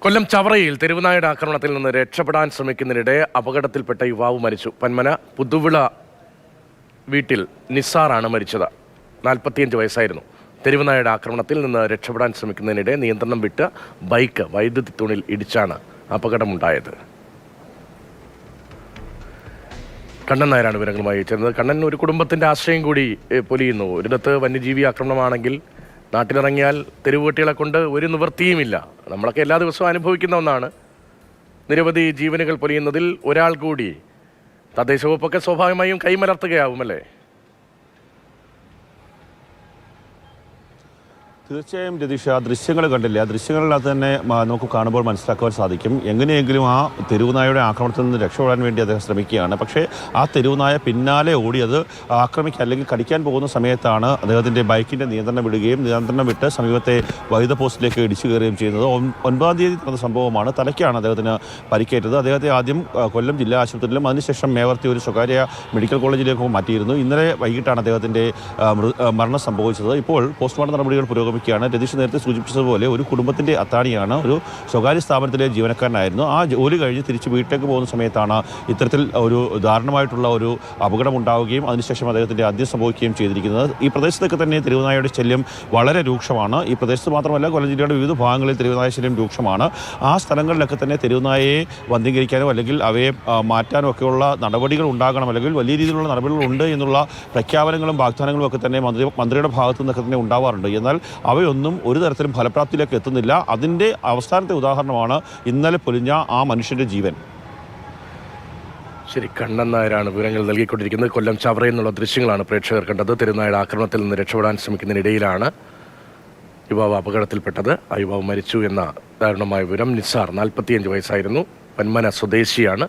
കൊല്ലം ചവറയിൽ തെരുവുനായുടെ ആക്രമണത്തിൽ നിന്ന് രക്ഷപ്പെടാൻ ശ്രമിക്കുന്നതിനിടെ അപകടത്തിൽപ്പെട്ട യുവാവ് മരിച്ചു. പന്മന പുതുവിള വീട്ടിൽ നിസാറാണ് മരിച്ചത്. 45 വയസ്സായിരുന്നു. തെരുവുനായുടെ ആക്രമണത്തിൽ നിന്ന് രക്ഷപ്പെടാൻ ശ്രമിക്കുന്നതിനിടെ നിയന്ത്രണം വിട്ട് ബൈക്ക് വൈദ്യുതി തൂണിൽ ഇടിച്ചാണ് അപകടമുണ്ടായത്. കണ്ണൻ നായരാണ് വിവരങ്ങളുമായി ചേർന്നത്. കണ്ണൻ, ഒരു കുടുംബത്തിൻ്റെ ആശ്രയം കൂടി പൊലിയുന്നു. ഒരിടത്ത് വന്യജീവി ആക്രമണമാണെങ്കിൽ നാട്ടിലിറങ്ങിയാൽ തെരുവുകുട്ടികളെ കൊണ്ട് ഒരു നിവൃത്തിയുമില്ല. നമ്മളൊക്കെ എല്ലാ ദിവസവും അനുഭവിക്കുന്ന ഒന്നാണ്. നിരവധി ജീവനുകൾ പൊലിയുന്നതിൽ ഒരാൾ കൂടി തദ്ദേശ വകുപ്പൊക്കെ സ്വാഭാവികമായും കൈമലർത്തുകയാവുമല്ലേ? തീർച്ചയായും രതീഷ, ദൃശ്യങ്ങൾ കണ്ടില്ല. ദൃശ്യങ്ങളിനകത്ത് തന്നെ നമുക്ക് കാണുമ്പോൾ മനസ്സിലാക്കുവാൻ സാധിക്കും എങ്ങനെയെങ്കിലും ആ തെരുവുനായയുടെ ആക്രമണത്തിൽ നിന്ന് രക്ഷപ്പെടാൻ വേണ്ടി അദ്ദേഹം ശ്രമിക്കുകയാണ്. പക്ഷേ ആ തെരുവുനായ പിന്നാലെ ഓടി അത് ആക്രമിക്കാൻ അല്ലെങ്കിൽ കടിക്കാൻ പോകുന്ന സമയത്താണ് അദ്ദേഹത്തിൻ്റെ ബൈക്കിൻ്റെ നിയന്ത്രണം വിടുകയും നിയന്ത്രണം വിട്ട് സമീപത്തെ വൈദ്യുത പോസ്റ്റിലേക്ക് ഇടിച്ചു കയറുകയും ചെയ്യുന്നത്. 9-ാം തീയതി നടന്ന സംഭവമാണ്. തലയ്ക്കാണ് അദ്ദേഹത്തിന് പരിക്കേറ്റത്. അദ്ദേഹത്തെ ആദ്യം കൊല്ലം ജില്ലാ ആശുപത്രിയിലും അതിനുശേഷം മേവർത്തി ഒരു സ്വകാര്യ മെഡിക്കൽ കോളേജിലേക്കും മാറ്റിയിരുന്നു. ഇന്നലെ വൈകിട്ടാണ് അദ്ദേഹത്തിൻ്റെ മരണം സംഭവിച്ചത്. ഇപ്പോൾ പോസ്റ്റ്മോർട്ടം നടപടികൾ പുരോഗമിക്കുകയാണ്. രതീഷ് നേരത്തെ സൂചിപ്പിച്ചതുപോലെ ഒരു കുടുംബത്തിൻ്റെ അത്താണിയാണ്. ഒരു സ്വകാര്യ സ്ഥാപനത്തിലെ ജീവനക്കാരനായിരുന്നു. ആ ജോലി കഴിഞ്ഞ് തിരിച്ച് വീട്ടിലേക്ക് പോകുന്ന സമയത്താണ് ഇത്തരത്തിൽ ഒരു ദാരുണമായിട്ടുള്ള ഒരു അപകടം ഉണ്ടാവുകയും അതിനുശേഷം അദ്ദേഹത്തിൻ്റെ അന്ത്യം സംഭവിക്കുകയും ചെയ്തിരിക്കുന്നത്. ഈ പ്രദേശത്തൊക്കെ തന്നെ തെരുവുനായയുടെ ശല്യം വളരെ രൂക്ഷമാണ്. ഈ പ്രദേശത്ത് മാത്രമല്ല, കൊല്ലം ജില്ലയുടെ വിവിധ ഭാഗങ്ങളിൽ തെരുവുനായ ശല്യം രൂക്ഷമാണ്. ആ സ്ഥലങ്ങളിലൊക്കെ തന്നെ തെരുവുനായയെ വന്ധീകരിക്കാനോ അല്ലെങ്കിൽ അവയെ മാറ്റാനോ ഒക്കെയുള്ള നടപടികൾ ഉണ്ടാകണം, അല്ലെങ്കിൽ വലിയ രീതിയിലുള്ള നടപടികൾ ഉണ്ട് എന്നുള്ള പ്രഖ്യാപനങ്ങളും വാഗ്ദാനങ്ങളും ഒക്കെ തന്നെ മന്ത്രിയുടെ ഭാഗത്തു നിന്നൊക്കെ തന്നെ ഉണ്ടാവാറുണ്ട്. എന്നാൽ അവയൊന്നും ഒരു തരത്തിലും ഫലപ്രാപ്തിയിലേക്ക് എത്തുന്നില്ല. അതിൻ്റെ അവസാനത്തെ ഉദാഹരണമാണ് ഇന്നലെ പൊലിഞ്ഞ ആ മനുഷ്യൻ്റെ ജീവൻ. ശരി, കണ്ണൻ നായരാണ് വിവരങ്ങൾ നൽകിക്കൊണ്ടിരിക്കുന്നത്. കൊല്ലം ചവറയിൽ നിന്നുള്ള ദൃശ്യങ്ങളാണ് പ്രേക്ഷകർ കണ്ടത്. തെരുവുനായുടെ ആക്രമണത്തിൽ നിന്ന് രക്ഷപ്പെടാൻ ശ്രമിക്കുന്നതിനിടയിലാണ് യുവാവ് അപകടത്തിൽപ്പെട്ടത്. ആ യുവാവ് മരിച്ചു എന്ന ദാരുണമായ വിവരം. നിസാർ 45 വയസ്സായിരുന്നു. പന്മന സ്വദേശിയാണ്.